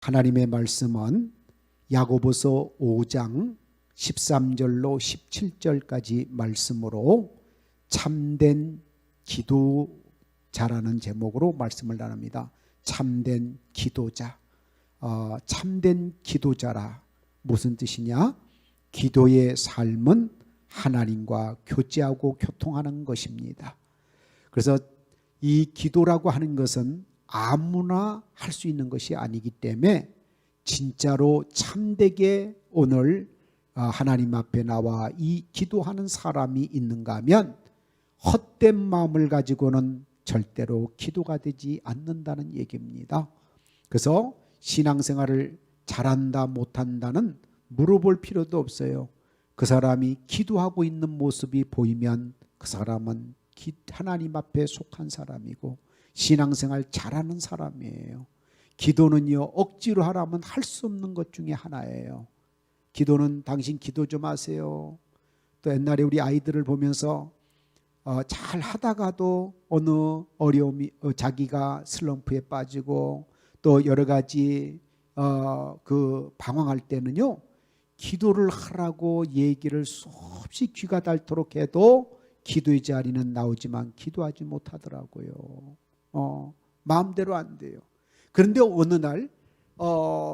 하나님의 말씀은 야고보서 5장 13절로 17절까지 말씀으로 참된 기도자라는 제목으로 말씀을 나눕니다. 참된 기도자. 참된 기도자라 무슨 뜻이냐? 기도의 삶은 하나님과 교제하고 교통하는 것입니다. 그래서 이 기도라고 하는 것은 아무나 할 수 있는 것이 아니기 때문에 진짜로 참되게 오늘 하나님 앞에 나와 이 기도하는 사람이 있는가 하면 헛된 마음을 가지고는 절대로 기도가 되지 않는다는 얘기입니다. 그래서 신앙생활을 잘한다 못한다는 물어볼 필요도 없어요. 그 사람이 기도하고 있는 모습이 보이면 그 사람은 하나님 앞에 속한 사람이고 신앙생활 잘하는 사람이에요. 기도는요, 억지로 하라면 할 수 없는 것 중에 하나예요. 기도는 당신 기도 좀 하세요. 또 옛날에 우리 아이들을 보면서 잘 하다가도 어느 어려움이 자기가 슬럼프에 빠지고 또 여러 가지 방황할 때는요, 기도를 하라고 얘기를 수없이 귀가 닳도록 해도 기도의 자리는 나오지만 기도하지 못하더라고요. 마음대로 안 돼요. 그런데 어느 날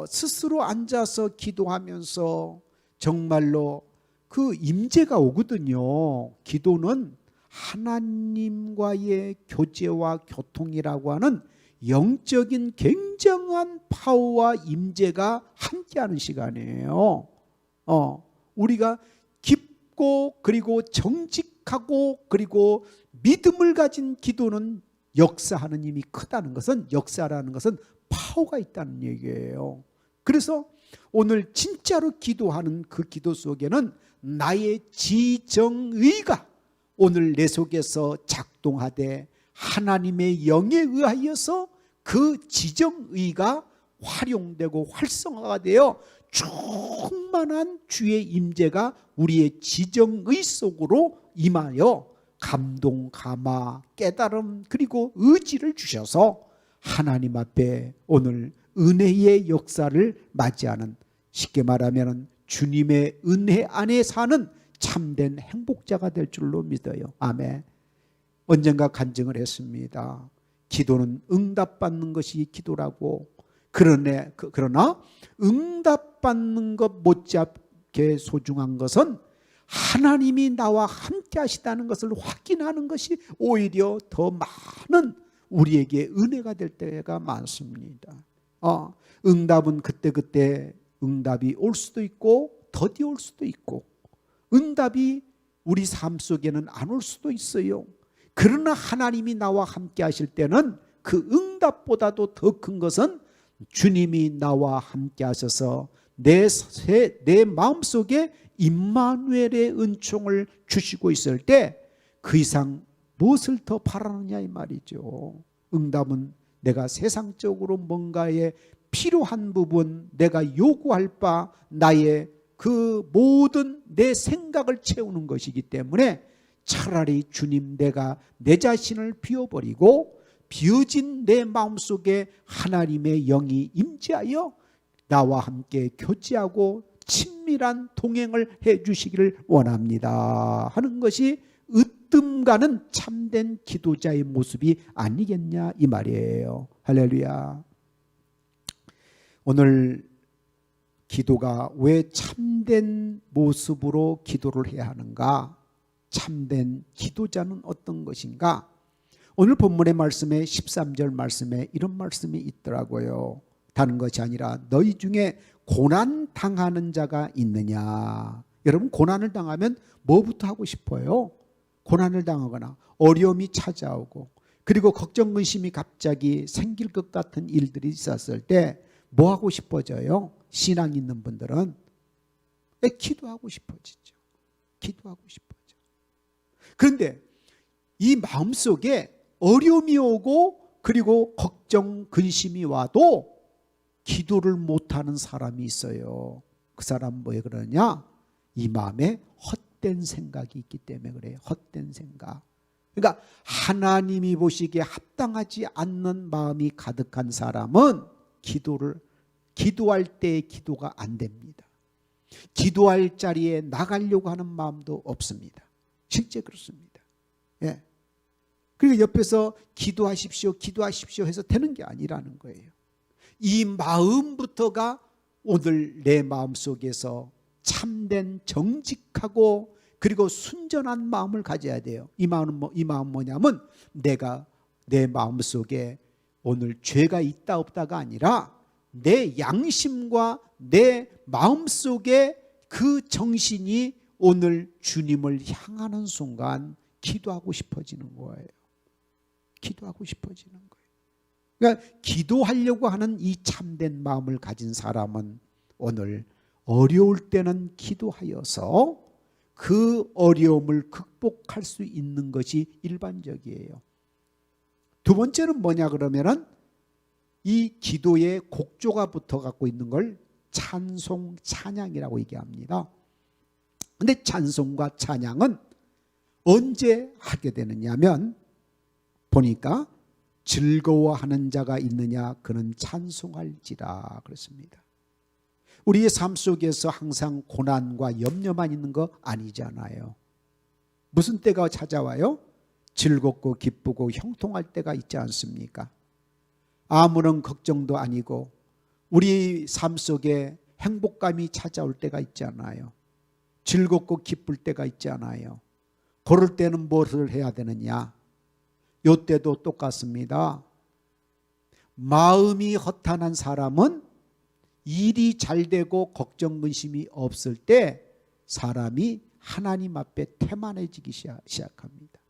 스스로 앉아서 기도하면서 정말로 그 임재가 오거든요. 기도는 하나님과의 교제와 교통이라고 하는 영적인 굉장한 파워와 임재가 함께하는 시간이에요. 우리가 깊고 그리고 정직하고 그리고 믿음을 가진 기도는 역사하는 힘이 크다는 것은, 역사라는 것은 파워가 있다는 얘기예요. 그래서 오늘 진짜로 기도하는 그 기도 속에는 나의 지정의가 오늘 내 속에서 작동하되 하나님의 영에 의하여서 그 지정의가 활용되고 활성화가 되어 충만한 주의 임재가 우리의 지정의 속으로 임하여 감동, 감화, 깨달음 그리고 의지를 주셔서 하나님 앞에 오늘 은혜의 역사를 맞이하는, 쉽게 말하면 주님의 은혜 안에 사는 참된 행복자가 될 줄로 믿어요. 아멘. 언젠가 간증을 했습니다. 기도는 응답받는 것이 기도라고. 그러나 응답받는 것 못지않게 소중한 것은 하나님이 나와 함께 하시다는 것을 확인하는 것이 오히려 더 많은 우리에게 은혜가 될 때가 많습니다. 응답은 그때그때 응답이 올 수도 있고 더디 올 수도 있고, 응답이 우리 삶 속에는 안 올 수도 있어요. 그러나 하나님이 나와 함께 하실 때는 그 응답보다도 더 큰 것은 주님이 나와 함께 하셔서 내 마음속에 임마누엘의 은총을 주시고 있을 때 그 이상 무엇을 더 바라느냐 이 말이죠. 응답은 내가 세상적으로 뭔가에 필요한 부분, 내가 요구할 바, 나의 그 모든 내 생각을 채우는 것이기 때문에 차라리 주님, 내가 내 자신을 비워버리고 비어진 내 마음속에 하나님의 영이 임재하여 나와 함께 교제하고 친밀한 동행을 해 주시기를 원합니다 하는 것이 으뜸 가는 참된 기도자의 모습이 아니겠냐 이 말이에요. 할렐루야. 오늘 기도가 왜 참된 모습으로 기도를 해야 하는가? 참된 기도자는 어떤 것인가? 오늘 본문의 말씀에 13절 말씀에 이런 말씀이 있더라고요. 다른 것이 아니라 너희 중에 고난 당하는 자가 있느냐. 여러분, 고난을 당하면 뭐부터 하고 싶어요? 고난을 당하거나 어려움이 찾아오고 그리고 걱정 근심이 갑자기 생길 것 같은 일들이 있었을 때 뭐 하고 싶어져요? 신앙 있는 분들은 기도하고 싶어지죠. 기도하고 싶어져. 그런데 이 마음속에 어려움이 오고 그리고 걱정 근심이 와도 기도를 못하는 사람이 있어요. 그 사람은 왜 그러냐? 이 마음에 헛된 생각이 있기 때문에 그래요. 헛된 생각. 그러니까 하나님이 보시기에 합당하지 않는 마음이 가득한 사람은 기도할 때의 기도가 안 됩니다. 기도할 자리에 나가려고 하는 마음도 없습니다. 실제 그렇습니다. 예. 그리고 옆에서 기도하십시오, 기도하십시오 해서 되는 게 아니라는 거예요. 이 마음부터가 오늘 내 마음속에서 참된 정직하고 그리고 순전한 마음을 가져야 돼요. 이 마음은 뭐냐면 내가 내 마음속에 오늘 죄가 있다 없다가 아니라 내 양심과 내 마음속에 그 정신이 오늘 주님을 향하는 순간 기도하고 싶어지는 거예요. 기도하고 싶어지는 거예요. 그러니까 기도하려고 하는 이 참된 마음을 가진 사람은 오늘 어려울 때는 기도하여서 그 어려움을 극복할 수 있는 것이 일반적이에요. 두 번째는 뭐냐 그러면은 이 기도에 곡조가 붙어 갖고 있는 걸 찬송, 찬양이라고 얘기합니다. 근데 찬송과 찬양은 언제 하게 되느냐면 보니까 즐거워하는 자가 있느냐 그는 찬송할지라 그랬습니다. 우리의 삶 속에서 항상 고난과 염려만 있는 거 아니잖아요. 무슨 때가 찾아와요? 즐겁고 기쁘고 형통할 때가 있지 않습니까? 아무런 걱정도 아니고 우리 삶 속에 행복감이 찾아올 때가 있잖아요. 즐겁고 기쁠 때가 있잖아요. 그럴 때는 무엇을 해야 되느냐? 이때도 똑같습니다. 마음이 허탄한 사람은 일이 잘 되고 걱정 근심이 없을 때 사람이 하나님 앞에 태만해지기 시작합니다.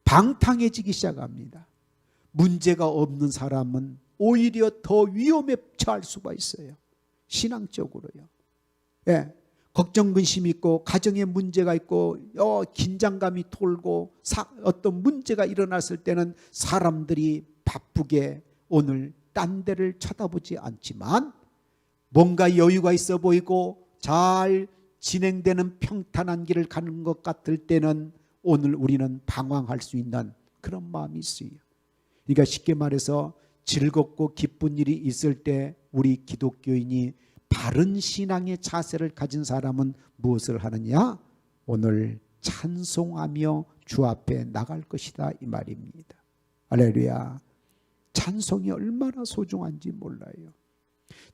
방탕해지기 시작합니다. 문제가 없는 사람은 오히려 더 위험에 처할 수가 있어요. 신앙적으로요. 예, 걱정 근심이 있고 가정에 문제가 있고 긴장감이 돌고 어떤 문제가 일어났을 때는 사람들이 바쁘게 오늘 딴 데를 쳐다보지 않지만 뭔가 여유가 있어 보이고 잘 진행되는 평탄한 길을 가는 것 같을 때는 오늘 우리는 방황할 수 있는 그런 마음이 있어요. 그러니까 쉽게 말해서 즐겁고 기쁜 일이 있을 때 우리 기독교인이 바른 신앙의 자세를 가진 사람은 무엇을 하느냐? 오늘 찬송하며 주 앞에 나갈 것이다 이 말입니다. 할렐루야. 찬송이 얼마나 소중한지 몰라요.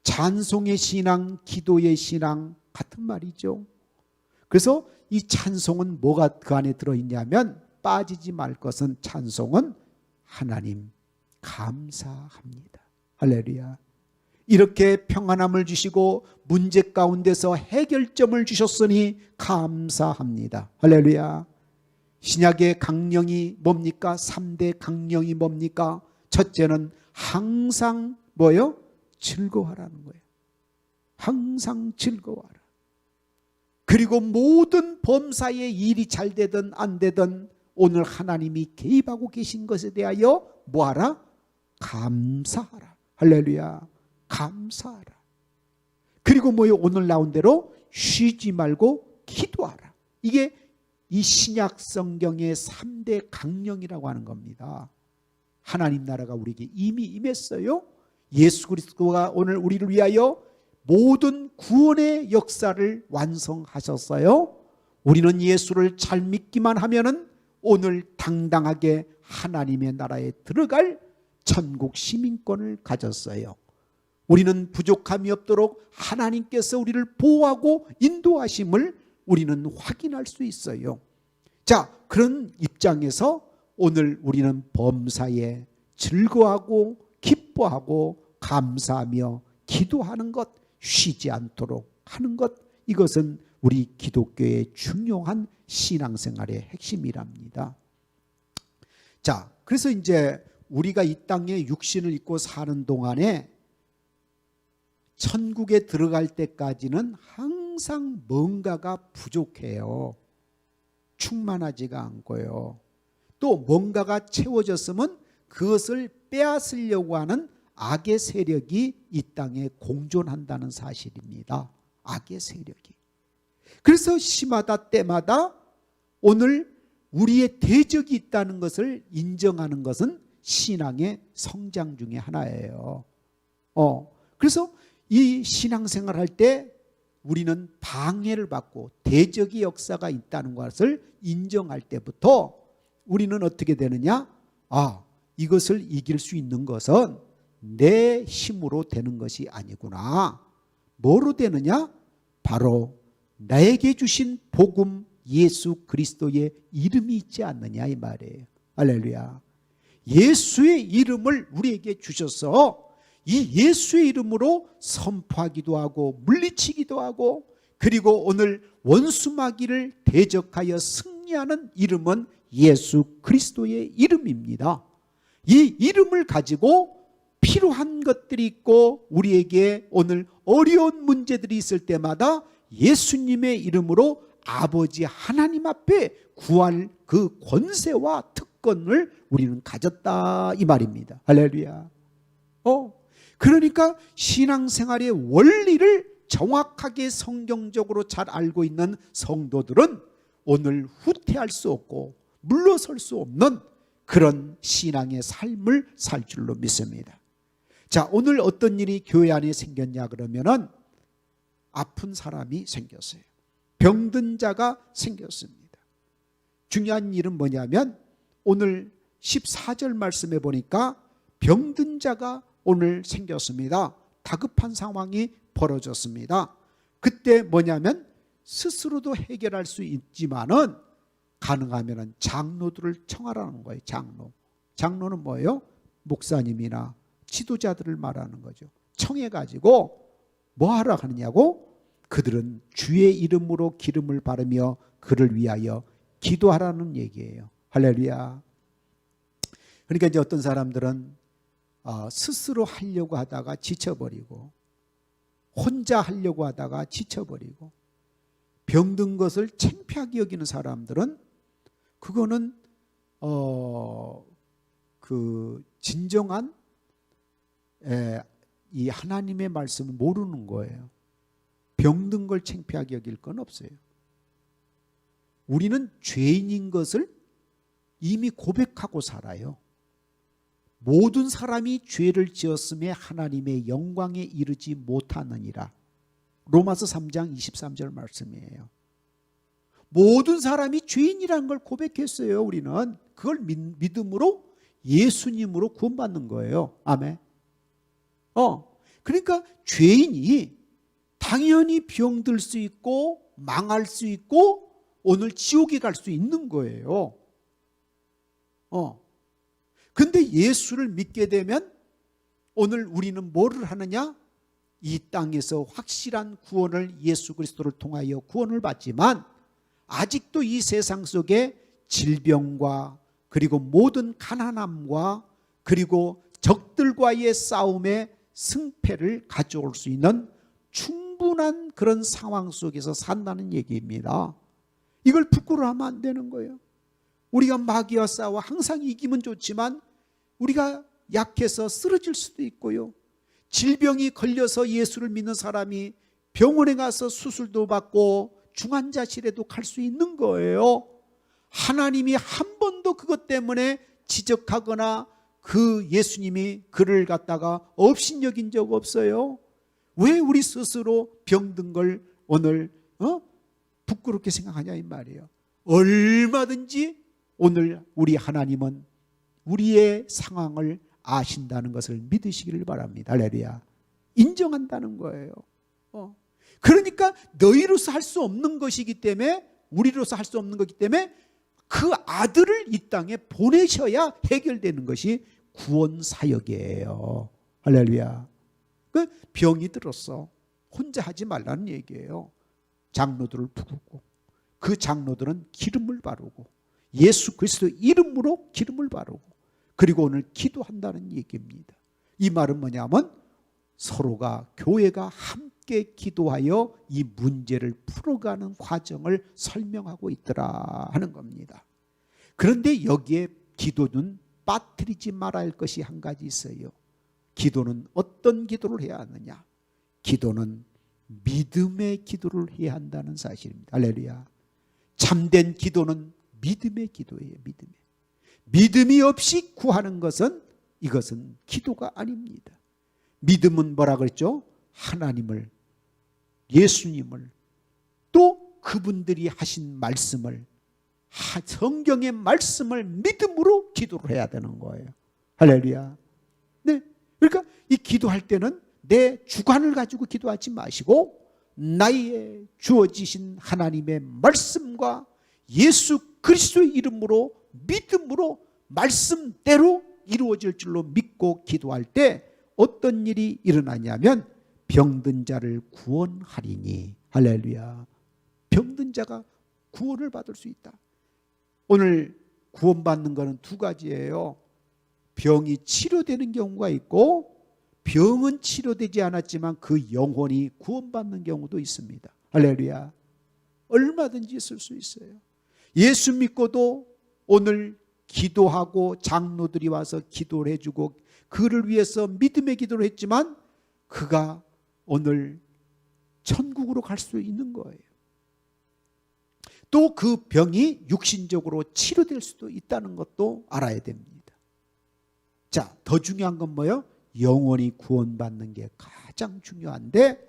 찬송의 신앙, 기도의 신앙 같은 말이죠. 그래서 이 찬송은 뭐가 그 안에 들어있냐면 빠지지 말 것은 찬송은 하나님 감사합니다. 할렐루야. 이렇게 평안함을 주시고 문제 가운데서 해결점을 주셨으니 감사합니다. 할렐루야. 신약의 강령이 뭡니까? 3대 강령이 뭡니까? 첫째는 항상 뭐요? 즐거워하라는 거예요. 항상 즐거워하라. 그리고 모든 범사의 일이 잘 되든 안 되든 오늘 하나님이 개입하고 계신 것에 대하여 뭐하라? 감사하라. 할렐루야. 감사하라. 그리고 뭐요? 오늘 나온 대로 쉬지 말고 기도하라. 이게 이 신약 성경의 3대 강령이라고 하는 겁니다. 하나님 나라가 우리에게 이미 임했어요. 예수 그리스도가 오늘 우리를 위하여 모든 구원의 역사를 완성하셨어요. 우리는 예수를 잘 믿기만 하면은 오늘 당당하게 하나님의 나라에 들어갈 천국 시민권을 가졌어요. 우리는 부족함이 없도록 하나님께서 우리를 보호하고 인도하심을 우리는 확인할 수 있어요. 자, 그런 입장에서 오늘 우리는 범사에 즐거워하고 기뻐하고 감사하며 기도하는 것, 쉬지 않도록 하는 것, 이것은 우리 기독교의 중요한 신앙생활의 핵심이랍니다. 자, 그래서 이제 우리가 이 땅에 육신을 입고 사는 동안에 천국에 들어갈 때까지는 항상 뭔가가 부족해요. 충만하지가 않고요. 또 뭔가가 채워졌으면 그것을 빼앗으려고 하는 악의 세력이 이 땅에 공존한다는 사실입니다. 악의 세력이. 그래서 시마다 때마다 오늘 우리의 대적이 있다는 것을 인정하는 것은 신앙의 성장 중에 하나예요. 그래서 이 신앙생활 할 때 우리는 방해를 받고 대적의 역사가 있다는 것을 인정할 때부터 우리는 어떻게 되느냐? 이것을 이길 수 있는 것은 내 힘으로 되는 것이 아니구나. 뭐로 되느냐? 바로 나에게 주신 복음 예수 그리스도의 이름이 있지 않느냐 이 말이에요. 할렐루야. 예수의 이름을 우리에게 주셔서 이 예수의 이름으로 선포하기도 하고 물리치기도 하고, 그리고 오늘 원수마귀를 대적하여 승리하는 이름은 예수 그리스도의 이름입니다. 이 이름을 가지고 필요한 것들이 있고 우리에게 오늘 어려운 문제들이 있을 때마다 예수님의 이름으로 아버지 하나님 앞에 구할 그 권세와 특권을 우리는 가졌다 이 말입니다. 할렐루야. 그러니까 신앙생활의 원리를 정확하게 성경적으로 잘 알고 있는 성도들은 오늘 후퇴할 수 없고 물러설 수 없는 그런 신앙의 삶을 살 줄로 믿습니다. 자, 오늘 어떤 일이 교회 안에 생겼냐 그러면은 아픈 사람이 생겼어요. 병든 자가 생겼습니다. 중요한 일은 뭐냐면 오늘 14절 말씀에 보니까 병든 자가 오늘 생겼습니다. 다급한 상황이 벌어졌습니다. 그때 뭐냐면 스스로도 해결할 수 있지만은 가능하면 장로들을 청하라는 거예요. 장로는 뭐예요? 목사님이나 지도자들을 말하는 거죠. 청해가지고 뭐 하라 하느냐고? 그들은 주의 이름으로 기름을 바르며 그를 위하여 기도하라는 얘기예요. 할렐루야. 그러니까 이제 어떤 사람들은 스스로 하려고 하다가 지쳐버리고 혼자 하려고 하다가 지쳐버리고 병든 것을 창피하게 여기는 사람들은 그거는 그 진정한 이 하나님의 말씀을 모르는 거예요. 병든 걸 창피하게 여길 건 없어요. 우리는 죄인인 것을 이미 고백하고 살아요. 모든 사람이 죄를 지었음에 하나님의 영광에 이르지 못하느니라. 로마서 3장 23절 말씀이에요. 모든 사람이 죄인이라는 걸 고백했어요. 우리는 그걸 믿음으로 예수님으로 구원받는 거예요. 아멘. 그러니까 죄인이 당연히 병들 수 있고 망할 수 있고 오늘 지옥에 갈 수 있는 거예요. 근데 예수를 믿게 되면 오늘 우리는 뭐를 하느냐? 이 땅에서 확실한 구원을 예수 그리스도를 통하여 구원을 받지만 아직도 이 세상 속에 질병과 그리고 모든 가난함과 그리고 적들과의 싸움에 승패를 가져올 수 있는 충분한 그런 상황 속에서 산다는 얘기입니다. 이걸 부끄러워하면 안 되는 거예요. 우리가 마귀와 싸워 항상 이기면 좋지만 우리가 약해서 쓰러질 수도 있고요. 질병이 걸려서 예수를 믿는 사람이 병원에 가서 수술도 받고 중환자실에도 갈 수 있는 거예요. 하나님이 한 번도 그것 때문에 지적하거나 그 예수님이 그를 갖다가 업신여긴 적 없어요. 왜 우리 스스로 병든 걸 오늘 부끄럽게 생각하냐 이 말이에요. 얼마든지 오늘 우리 하나님은 우리의 상황을 아신다는 것을 믿으시기를 바랍니다. 할렐루야. 인정한다는 거예요. 그러니까 너희로서 할 수 없는 것이기 때문에 우리로서 할 수 없는 것이기 때문에 그 아들을 이 땅에 보내셔야 해결되는 것이 구원 사역이에요. 할렐루야. 그 병이 들었어. 혼자 하지 말라는 얘기예요. 장로들을 부르고 그 장로들은 기름을 바르고 예수 그리스도 이름으로 기름을 바르고 그리고 오늘 기도한다는 얘기입니다. 이 말은 뭐냐면 서로가 교회가 함께 기도하여 이 문제를 풀어가는 과정을 설명하고 있더라 하는 겁니다. 그런데 여기에 기도는 빠뜨리지 말아야 할 것이 한 가지 있어요. 기도는 어떤 기도를 해야 하느냐? 기도는 믿음의 기도를 해야 한다는 사실입니다. 할렐루야. 참된 기도는 믿음의 기도예요. 믿음이 없이 구하는 것은 이것은 기도가 아닙니다. 믿음은 뭐라 그랬죠? 하나님을, 예수님을, 또 그분들이 하신 말씀을, 성경의 말씀을 믿음으로 기도를 해야 되는 거예요. 할렐루야. 네. 그러니까 이 기도할 때는 내 주관을 가지고 기도하지 마시고 나의 주어지신 하나님의 말씀과 예수 그리스도의 이름으로 믿음으로 말씀대로 이루어질 줄로 믿고 기도할 때 어떤 일이 일어나냐면 병든 자를 구원하리니. 할렐루야. 병든 자가 구원을 받을 수 있다. 오늘 구원받는 것은 두 가지예요. 병이 치료되는 경우가 있고 병은 치료되지 않았지만 그 영혼이 구원받는 경우도 있습니다. 할렐루야. 얼마든지 있을 수 있어요. 예수 믿고도 오늘 기도하고 장로들이 와서 기도를 해주고 그를 위해서 믿음의 기도를 했지만 그가 오늘 천국으로 갈 수 있는 거예요. 또 그 병이 육신적으로 치료될 수도 있다는 것도 알아야 됩니다. 자, 더 중요한 건 뭐예요? 영원히 구원받는 게 가장 중요한데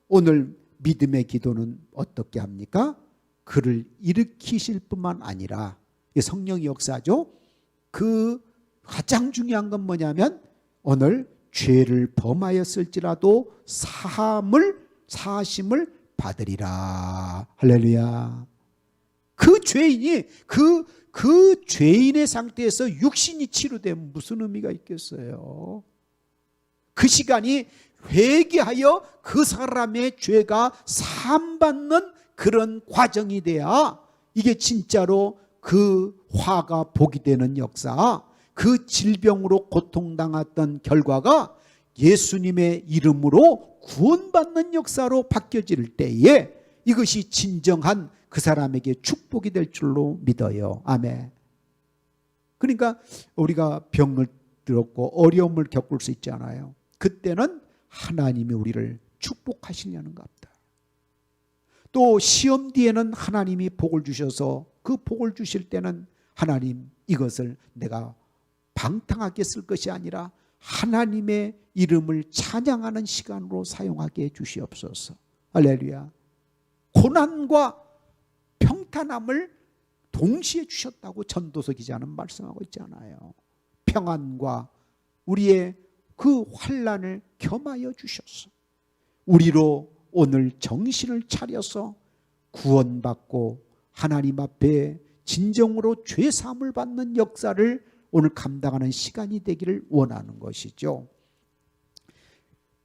오늘 믿음의 기도는 어떻게 합니까? 그를 일으키실 뿐만 아니라 성령의 역사죠. 그 가장 중요한 건 뭐냐면 오늘 죄를 범하였을지라도 사하심을 받으리라. 할렐루야. 그 죄인이 그 죄인의 상태에서 육신이 치료되면 무슨 의미가 있겠어요? 그 시간이 회개하여 그 사람의 죄가 사함받는 그런 과정이 돼야 이게 진짜로 그 화가 복이 되는 역사, 그 질병으로 고통당했던 결과가 예수님의 이름으로 구원받는 역사로 바뀌어질 때에 이것이 진정한 그 사람에게 축복이 될 줄로 믿어요. 아멘. 그러니까 우리가 병을 들었고 어려움을 겪을 수 있잖아요. 그때는 하나님이 우리를 축복하시려는 것 같다. 또 시험 뒤에는 하나님이 복을 주셔서 그 복을 주실 때는 하나님 이것을 내가 방탕하게 쓸 것이 아니라 하나님의 이름을 찬양하는 시간으로 사용하게 해 주시옵소서. 할렐루야. 고난과 평탄함을 동시에 주셨다고 전도서 기자는 말씀하고 있잖아요. 평안과 우리의 그 환난을 겸하여 주셨어. 우리로 오늘 정신을 차려서 구원받고 하나님 앞에 진정으로 죄사함을 받는 역사를 오늘 감당하는 시간이 되기를 원하는 것이죠.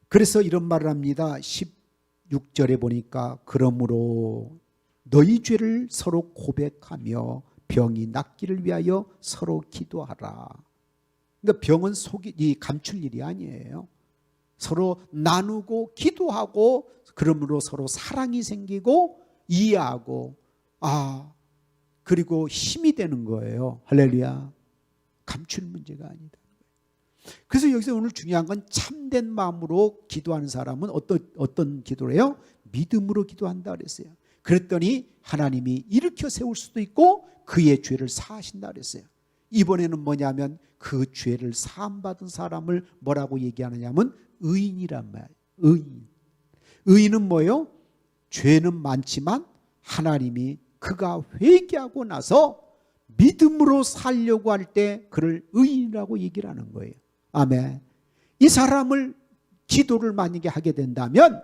그래서 이런 말을 합니다. 16절에 보니까 그러므로 너희 죄를 서로 고백하며 병이 낫기를 위하여 서로 기도하라. 그러니까 병은 감출 일이 아니에요. 서로 나누고 기도하고 그러므로 서로 사랑이 생기고 이해하고 그리고 힘이 되는 거예요. 할렐루야. 감출 문제가 아니다. 그래서 여기서 오늘 중요한 건 참된 마음으로 기도하는 사람은 어떤 기도를 해요? 믿음으로 기도한다 그랬어요. 그랬더니 하나님이 일으켜 세울 수도 있고 그의 죄를 사하신다 그랬어요. 이번에는 뭐냐면 그 죄를 사함받은 사람을 뭐라고 얘기하느냐면 의인이란 말이에요. 의인. 의인은 뭐예요? 죄는 많지만 하나님이 그가 회개하고 나서 믿음으로 살려고 할 때 그를 의인이라고 얘기를 하는 거예요. 아멘. 이 사람을 기도를 만약에 하게 된다면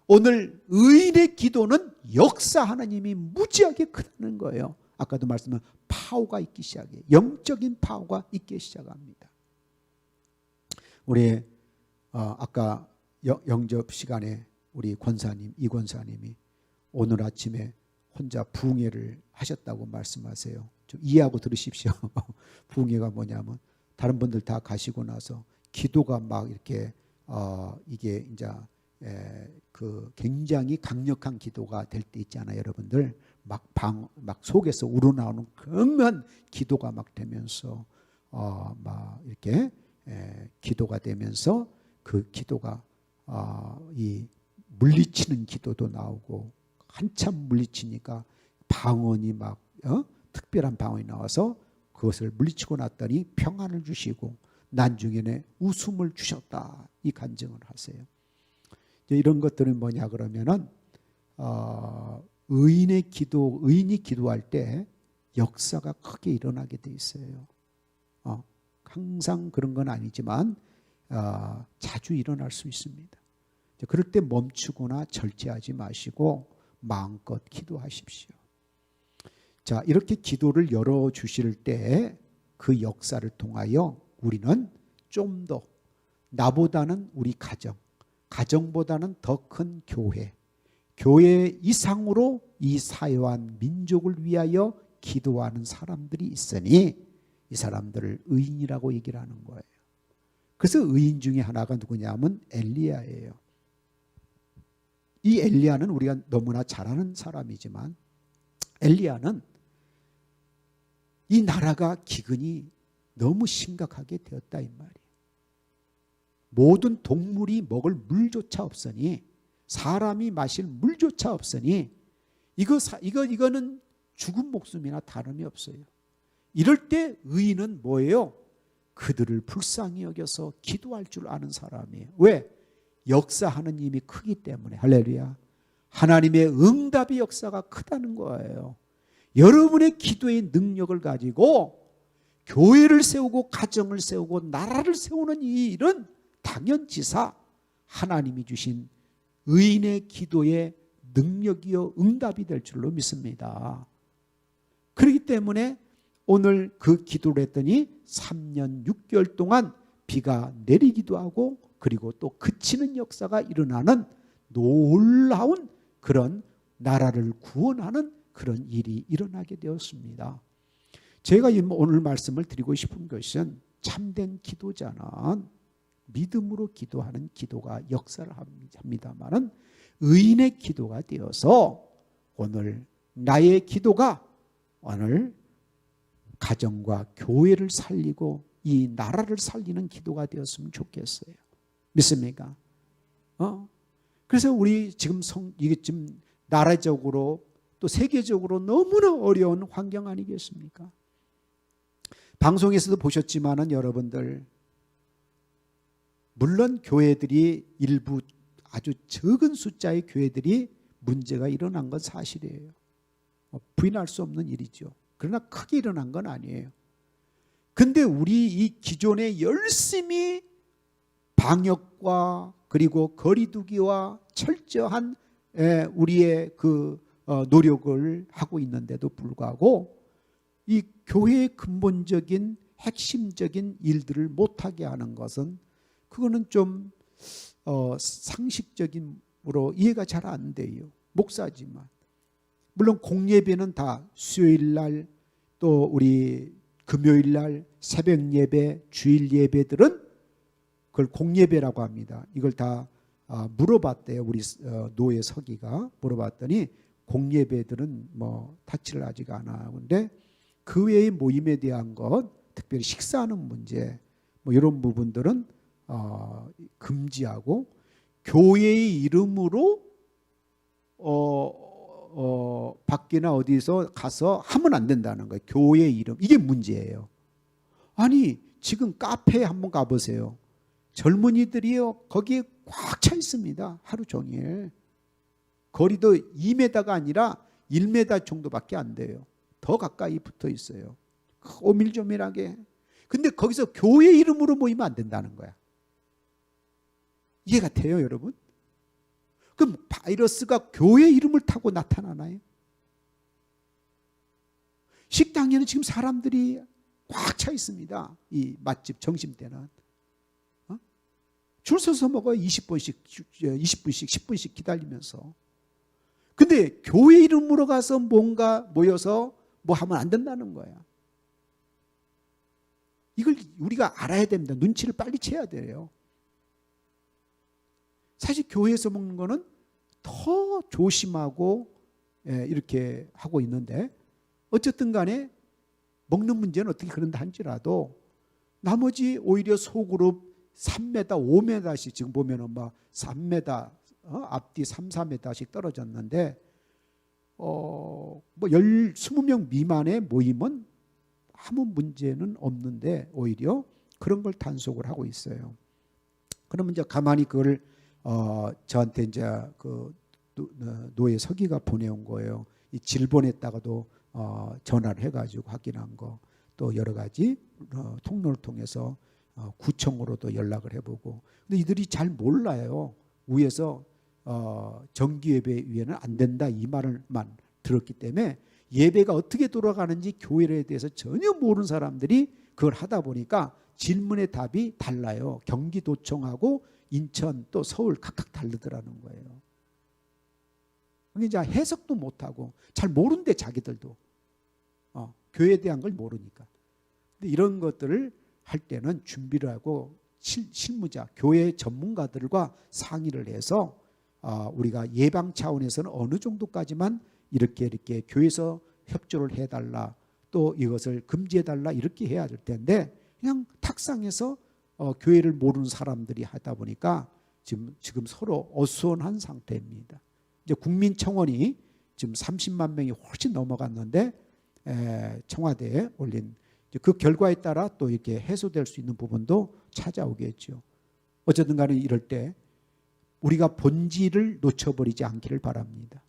오늘 의인의 기도는 역사 하나님이 무지하게 크다는 거예요. 아까도 말씀한 파워가 있기 시작해요. 영적인 파워가 있기 시작합니다. 우리 아까 영접 시간에 우리 권사님, 이 권사님이 오늘 아침에 혼자 부흥회를 하셨다고 말씀하세요. 좀 이해하고 들으십시오. 부흥회가 뭐냐면 다른 분들 다 가시고 나서 기도가 막 이렇게 이게 이제 그 굉장히 강력한 기도가 될 때 있잖아요, 여러분들. 막 속에서 우러나오는 강한 기도가 막 되면서 막 이렇게 기도가 되면서 그 기도가 이 물리치는 기도도 나오고 한참 물리치니까 방언이 막 특별한 방언이 나와서 그것을 물리치고 났더니 평안을 주시고 난중에는 웃음을 주셨다. 이 간증을 하세요. 이런 것들은 뭐냐 그러면은 의인이 기도할 때 역사가 크게 일어나게 돼 있어요. 항상 그런 건 아니지만 자주 일어날 수 있습니다. 그럴 때 멈추거나 절제하지 마시고 마음껏 기도하십시오. 자, 이렇게 기도를 열어주실 때 그 역사를 통하여 우리는 좀 더 나보다는 우리 가정보다는 더 큰 교회 이상으로 이 사회와 민족을 위하여 기도하는 사람들이 있으니 이 사람들을 의인이라고 얘기를 하는 거예요. 그래서 의인 중에 하나가 누구냐면 엘리야예요. 이 엘리야는 우리가 너무나 잘 아는 사람이지만 엘리야는 이 나라가 기근이 너무 심각하게 되었다 이 말이에요. 모든 동물이 먹을 물조차 없으니 사람이 마실 물조차 없으니 이거는 죽은 목숨이나 다름이 없어요. 이럴 때 의인은 뭐예요? 그들을 불쌍히 여겨서 기도할 줄 아는 사람이에요. 왜? 역사하는 힘이 크기 때문에. 할렐루야. 하나님의 응답의 역사가 크다는 거예요. 여러분의 기도의 능력을 가지고 교회를 세우고 가정을 세우고 나라를 세우는 이 일은 당연지사 하나님이 주신 의인의 기도의 능력이요 응답이 될 줄로 믿습니다. 그렇기 때문에 오늘 그 기도를 했더니 3년 6개월 동안 비가 내리기도 하고 그리고 또 그치는 역사가 일어나는 놀라운 그런 나라를 구원하는 그런 일이 일어나게 되었습니다. 제가 오늘 말씀을 드리고 싶은 것은 참된 기도자는 믿음으로 기도하는 기도가 역사를 합니다만은 의인의 기도가 되어서 오늘 나의 기도가 오늘 가정과 교회를 살리고 이 나라를 살리는 기도가 되었으면 좋겠어요. 믿습니까? 그래서 우리 이게 지금 나라적으로 또 세계적으로 너무나 어려운 환경 아니겠습니까? 방송에서도 보셨지만은 여러분들 물론 교회들이 일부 아주 적은 숫자의 교회들이 문제가 일어난 건 사실이에요. 부인할 수 없는 일이죠. 그러나 크게 일어난 건 아니에요. 근데 우리 이 기존에 열심히 방역과 그리고 거리두기와 철저한 우리의 그 노력을 하고 있는데도 불구하고 이 교회의 근본적인 핵심적인 일들을 못하게 하는 것은 그거는 좀 상식적인으로 이해가 잘 안 돼요. 목사지만 물론 공예배는 다 수요일날 또 우리 금요일날 새벽 예배, 주일 예배들은 그걸 공예배라고 합니다. 이걸 다 물어봤대요. 우리 노예 서기가 물어봤더니 공예배들은 뭐 닥치를 아직 안 하는데 그 외의 모임에 대한 것, 특별히 식사하는 문제, 뭐 이런 부분들은 금지하고 교회의 이름으로 밖이나 어디서 가서 하면 안 된다는 거예요. 교회 이름. 이게 문제예요. 아니 지금 카페에 한번 가보세요. 젊은이들이요 거기에 꽉 차 있습니다. 하루 종일. 거리도 2m가 아니라 1m 정도밖에 안 돼요. 더 가까이 붙어 있어요. 오밀조밀하게. 근데 거기서 교회 이름으로 모이면 안 된다는 거야. 이해가 돼요 여러분? 그럼 바이러스가 교회 이름을 타고 나타나나요? 식당에는 지금 사람들이 꽉 차 있습니다. 이 맛집 점심때는. 줄 서서 먹어요. 20분씩 10분씩 기다리면서. 근데 교회 이름으로 가서 뭔가 모여서 뭐 하면 안 된다는 거야. 이걸 우리가 알아야 됩니다. 눈치를 빨리 채야 돼요. 사실 교회에서 먹는 거는 더 조심하고 이렇게 하고 있는데 어쨌든 간에 먹는 문제는 어떻게 그런다 한지라도 나머지 오히려 소그룹 3m, 5m씩 지금 보면은 막 3m, 앞뒤 3, 4m씩 떨어졌는데 뭐 20명 미만의 모임은 아무 문제는 없는데 오히려 그런 걸 단속을 하고 있어요. 그러면 이제 가만히 그걸 저한테 이제 그 노예 서기가 보내온 거예요. 이 질본에다가도 전화를 해가지고 확인한 거, 또 여러 가지 통로를 통해서 구청으로도 연락을 해보고. 근데 이들이 잘 몰라요. 위에서 정기 예배 위에는 안 된다 이 말을만 들었기 때문에 예배가 어떻게 돌아가는지 교회에 대해서 전혀 모르는 사람들이 그걸 하다 보니까 질문의 답이 달라요. 경기도청하고 인천 또 서울 각각 다르더라는 거예요. 그러니까 이제 해석도 못하고 잘 모른대 자기들도 교회에 대한 걸 모르니까. 근데 이런 것들을 할 때는 준비를 하고 실무자, 교회 전문가들과 상의를 해서 우리가 예방 차원에서는 어느 정도까지만 이렇게 교회에서 협조를 해달라, 또 이것을 금지해달라 이렇게 해야 될 텐데 그냥 탁상에서 교회를 모르는 사람들이 하다 보니까 지금 서로 어수선한 상태입니다. 이제 국민청원이 지금 30만 명이 훨씬 넘어갔는데 청와대에 올린 그 결과에 따라 또 이렇게 해소될 수 있는 부분도 찾아오겠죠. 어쨌든 간에 이럴 때 우리가 본질을 놓쳐버리지 않기를 바랍니다.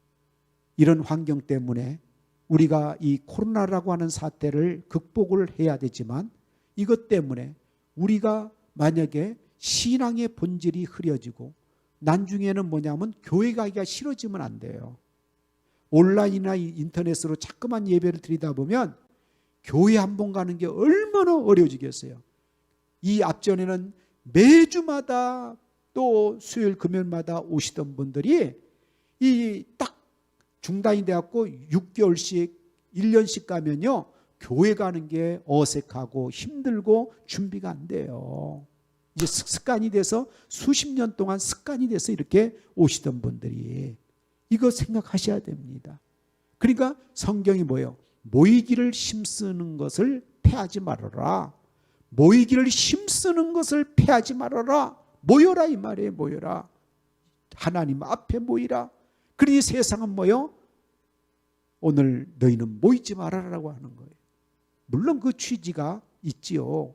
이런 환경 때문에 우리가 이 코로나라고 하는 사태를 극복을 해야 되지만 이것 때문에 우리가 만약에 신앙의 본질이 흐려지고 나중에는 뭐냐면 교회 가기가 싫어지면 안 돼요. 온라인이나 인터넷으로 자꾸만 예배를 드리다 보면 교회 한 번 가는 게 얼마나 어려워지겠어요. 이 앞전에는 매주마다 또 수요일 금요일마다 오시던 분들이 이 딱 중단이 돼갖고 6개월씩 1년씩 가면요 교회 가는 게 어색하고 힘들고 준비가 안 돼요. 이제 습관이 돼서 수십 년 동안 습관이 돼서 이렇게 오시던 분들이 이거 생각하셔야 됩니다. 그러니까 성경이 뭐예요? 모이기를 힘쓰는 것을 패하지 말아라. 모이기를 힘쓰는 것을 패하지 말아라. 모여라 이 말이에요. 모여라. 하나님 앞에 모이라. 그러니 세상은 뭐요? 오늘 너희는 모이지 말아라라고 하는 거예요. 물론 그 취지가 있지요.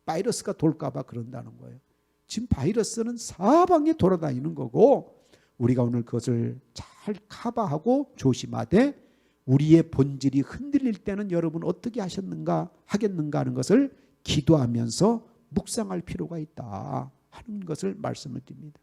바이러스가 돌까 봐 그런다는 거예요. 지금 바이러스는 사방에 돌아다니는 거고 우리가 오늘 그것을 잘 커버하고 조심하되 우리의 본질이 흔들릴 때는 여러분 어떻게 하겠는가 하는 것을 기도하면서 묵상할 필요가 있다 하는 것을 말씀을 드립니다.